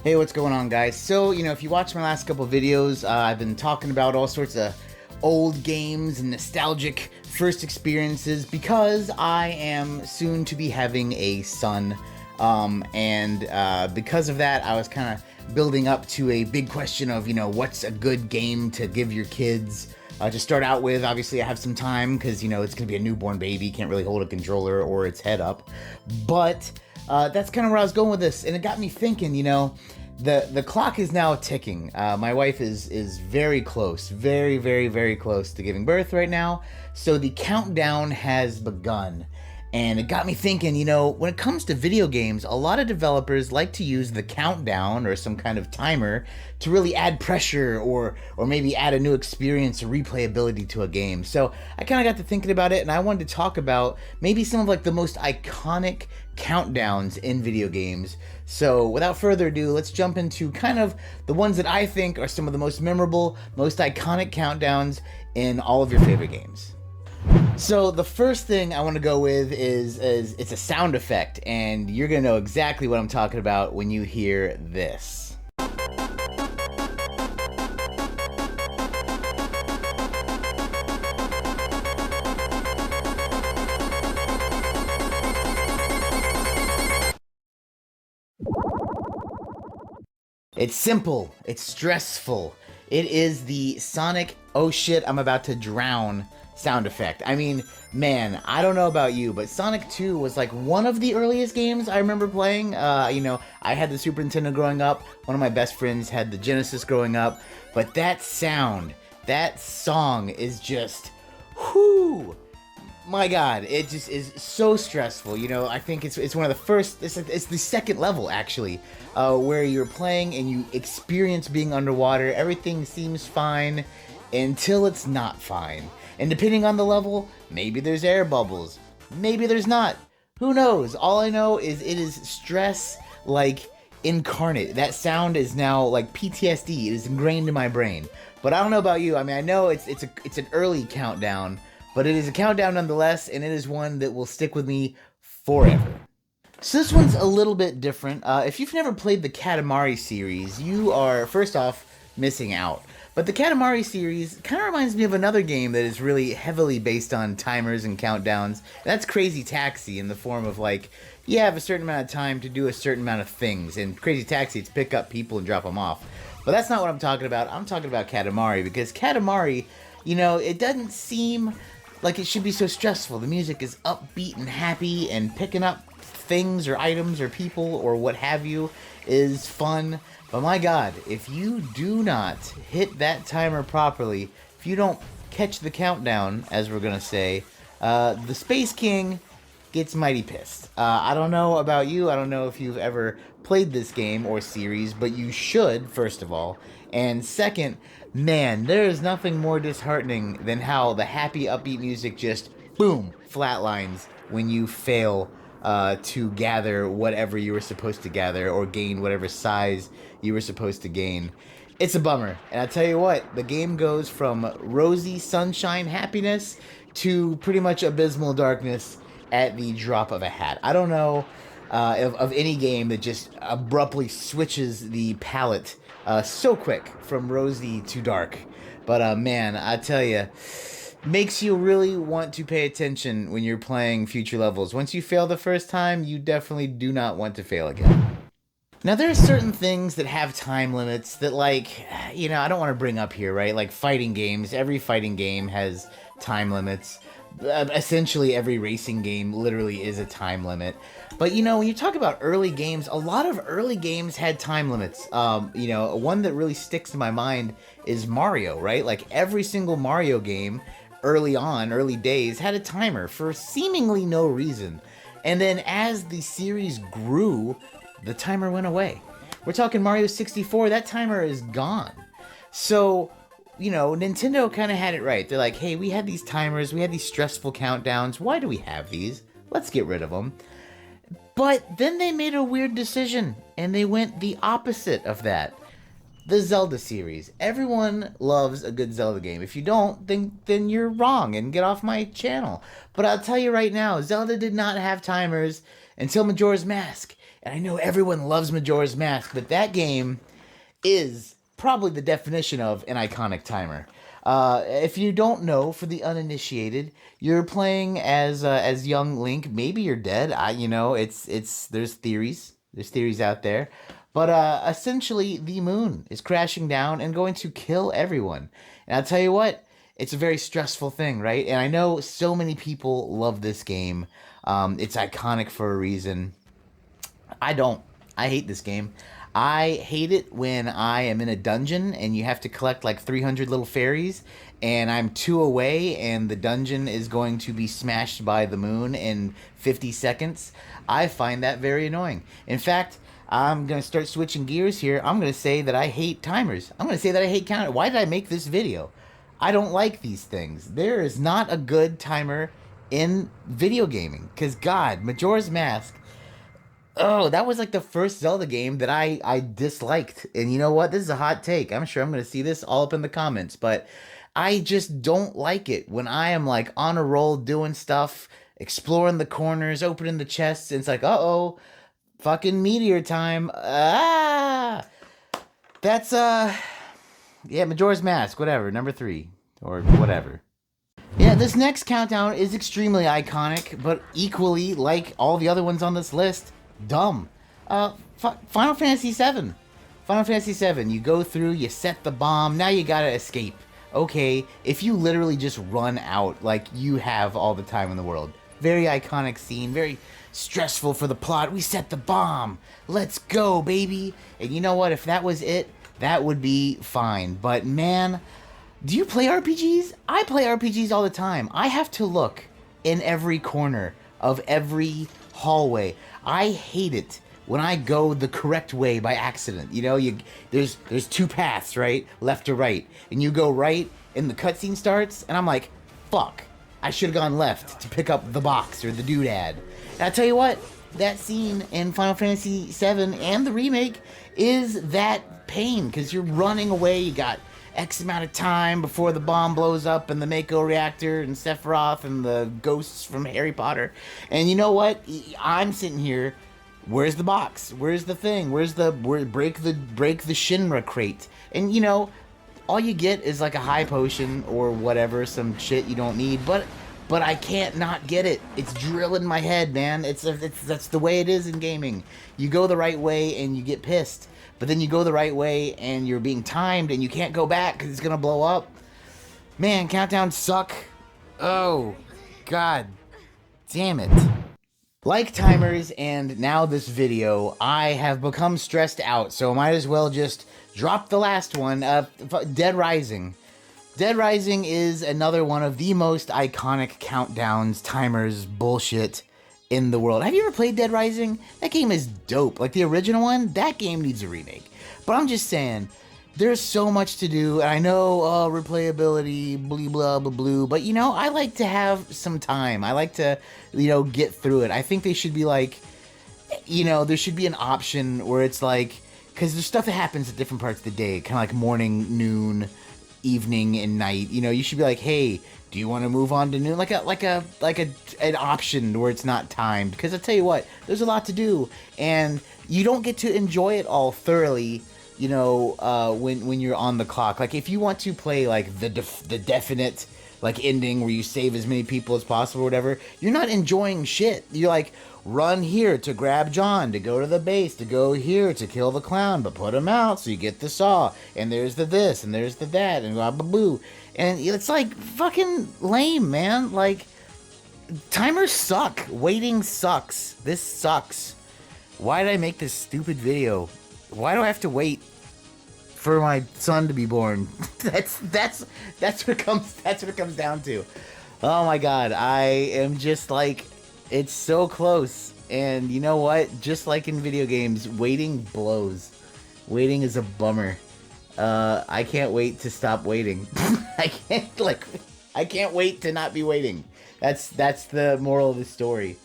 Hey, what's going on, guys? So, if you watch my last couple videos, I've been talking about all sorts of old games and nostalgic first experiences because I am soon to be having a son. And because of that, I was kind of building up to a big question of, what's a good game to give your kids to start out with. Obviously, I have some time because, it's going to be a newborn baby. Can't really hold a controller or its head up. But that's kind of where I was going with this. And it got me thinking, the clock is now ticking. My wife is very close, very, very, very close to giving birth right now. So the countdown has begun. And it got me thinking, when it comes to video games, a lot of developers like to use the countdown or some kind of timer to really add pressure or maybe add a new experience or replayability to a game. So I kind of got to thinking about it, and I wanted to talk about maybe some of the most iconic countdowns in video games. So without further ado, let's jump into kind of the ones that I think are some of the most memorable, most iconic countdowns in all of your favorite games. So the first thing I want to go with is it's a sound effect, and you're going to know exactly what I'm talking about when you hear this. It's simple, it's stressful. It is the Sonic, oh shit, I'm about to drown sound effect. I mean, man, I don't know about you, but Sonic 2 was one of the earliest games I remember playing. I had the Super Nintendo growing up. One of my best friends had the Genesis growing up. But that sound, that song is just, whoo! My God, it just is so stressful. I think it's one of the first, it's the second level actually, where you're playing and you experience being underwater. Everything seems fine until it's not fine. And depending on the level, maybe there's air bubbles, maybe there's not. Who knows? All I know is it is stress incarnate. That sound is now like PTSD. It is ingrained in my brain. But I don't know about you. I mean, I know it's an early countdown, but it is a countdown nonetheless, and it is one that will stick with me forever. So this one's a little bit different. If you've never played the Katamari series, you are, first off, missing out. But the Katamari series kind of reminds me of another game that is really heavily based on timers and countdowns. That's Crazy Taxi, in the form of you have a certain amount of time to do a certain amount of things. And Crazy Taxi, it's pick up people and drop them off. But that's not what I'm talking about. I'm talking about Katamari, because Katamari, it doesn't seem like it should be so stressful. The music is upbeat and happy, and picking up things or items or people or what have you is fun. But my God, if you do not hit that timer properly, if you don't catch the countdown, as we're gonna say, the Space King gets mighty pissed. I don't know about you. I don't know if you've ever played this game or series, but you should, first of all. And second, man, there is nothing more disheartening than how the happy, upbeat music just, boom, flatlines when you fail to gather whatever you were supposed to gather or gain whatever size you were supposed to gain. It's a bummer. And I tell you what, the game goes from rosy sunshine happiness to pretty much abysmal darkness at the drop of a hat. I don't know of any game that just abruptly switches the palette so quick from rosy to dark. But man, I tell you, makes you really want to pay attention when you're playing future levels. Once you fail the first time, you definitely do not want to fail again. Now, there are certain things that have time limits that, I don't want to bring up here, right? Like fighting games. Every fighting game has time limits. Essentially, every racing game literally is a time limit. But, when you talk about early games, a lot of early games had time limits. One that really sticks to my mind is Mario, right? Every single Mario game early on, early days, had a timer for seemingly no reason. And then as the series grew, the timer went away. We're talking Mario 64, that timer is gone. So, Nintendo kind of had it right. They're like, hey, we had these timers, we had these stressful countdowns. Why do we have these? Let's get rid of them. But then they made a weird decision, and they went the opposite of that. The Zelda series. Everyone loves a good Zelda game. If you don't, then you're wrong and get off my channel. But I'll tell you right now, Zelda did not have timers until Majora's Mask. And I know everyone loves Majora's Mask, but that game is probably the definition of an iconic timer. If you don't know, for the uninitiated, you're playing as young Link. Maybe you're dead. It's there's theories out there, but essentially the moon is crashing down and going to kill everyone. And I'll tell you what, it's a very stressful thing, right? And I know so many people love this game. It's iconic for a reason. I don't. I hate this game. I hate it when I am in a dungeon and you have to collect like 300 little fairies and I'm two away and the dungeon is going to be smashed by the moon in 50 seconds. I find that very annoying. In fact, I'm going to start switching gears here. I'm going to say that I hate timers. I'm going to say that I hate counters. Why did I make this video? I don't like these things. There is not a good timer in video gaming because, God, Majora's Mask. Oh, that was like the first Zelda game that I disliked. And you know what? This is a hot take. I'm sure I'm going to see this all up in the comments, but I just don't like it when I am like on a roll doing stuff, exploring the corners, opening the chests, and it's like, uh-oh, fucking meteor time. Ah! That's yeah, Majora's Mask, whatever, number 3 or whatever. Yeah, this next countdown is extremely iconic, but equally, like all the other ones on this list, dumb. Final Fantasy VII. Final Fantasy VII. You go through, you set the bomb, now you gotta escape. Okay, if you literally just run out, like you have all the time in the world. Very iconic scene, very stressful for the plot. We set the bomb. Let's go, baby. And you know what? If that was it, that would be fine. But man, do you play RPGs? I play RPGs all the time. I have to look in every corner of every hallway. I hate it when I go the correct way by accident. You know, there's 2 paths, right? Left or right. And you go right and the cutscene starts and I'm like, fuck. I should have gone left to pick up the box or the doodad. And I'll tell you what, that scene in Final Fantasy VII and the remake is that pain because you're running away. You got X amount of time before the bomb blows up and the Mako reactor and Sephiroth and the ghosts from Harry Potter. And you know what? I'm sitting here. Where's the box? Where's the thing? Break the Shinra crate? And you know, all you get is like a high potion or whatever, some shit you don't need. But I can't not get it. It's drilling my head, man. That's the way it is in gaming. You go the right way and you get pissed. But then you go the right way and you're being timed and you can't go back because it's going to blow up. Man, countdowns suck. Oh, God damn it. Like timers and now this video, I have become stressed out, so might as well just drop the last one. Dead Rising. Dead Rising is another one of the most iconic countdowns, timers, bullshit in the world. Have you ever played Dead Rising? That game is dope. Like the original one, that game needs a remake. But I'm just saying, there's so much to do. And I know replayability, blah, blah, blah, blah. But, you know, I like to have some time. I like to, you know, get through it. I think they should be like, you know, there should be an option where it's like, because there's stuff that happens at different parts of the day, kind of like morning, noon, evening, and night. You know, you should be like, hey, do you want to move on to noon? Like an option where it's not timed. Because I tell you what, there's a lot to do, and you don't get to enjoy it all thoroughly. You know, when you're on the clock. Like if you want to play like the definite like ending where you save as many people as possible or whatever, you're not enjoying shit. You're like, run here to grab John, to go to the base, to go here to kill the clown, but put him out so you get the saw, and there's the this, and there's the that, and blah, blah, blah. And it's like fucking lame, man. Like, timers suck. Waiting sucks. This sucks. Why did I make this stupid video? Why do I have to wait for my son to be born? that's what it comes down to. Oh my god, I am just like, it's so close. And you know what? Just like in video games, waiting blows. Waiting is a bummer. I can't wait to stop waiting. I can't wait to not be waiting. That's the moral of the story.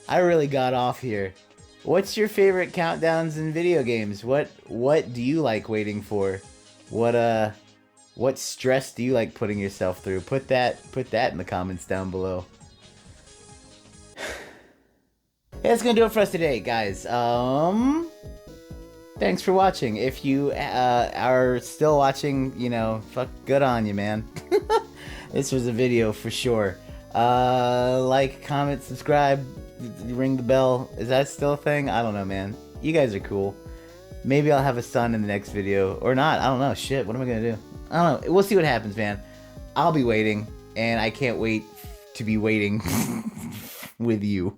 I really got off here. What's your favorite countdowns in video games? What do you like waiting for? What stress do you like putting yourself through? Put that in the comments down below. that's gonna do it for us today, guys. Thanks for watching. If you are still watching, you know, fuck, good on you, man. This was a video for sure. Like, comment, subscribe, ring the bell. Is that still a thing? I don't know, man. You guys are cool. Maybe I'll have a son in the next video. Or not. I don't know. Shit, what am I gonna do? I don't know. We'll see what happens, man. I'll be waiting. And I can't wait to be waiting with you.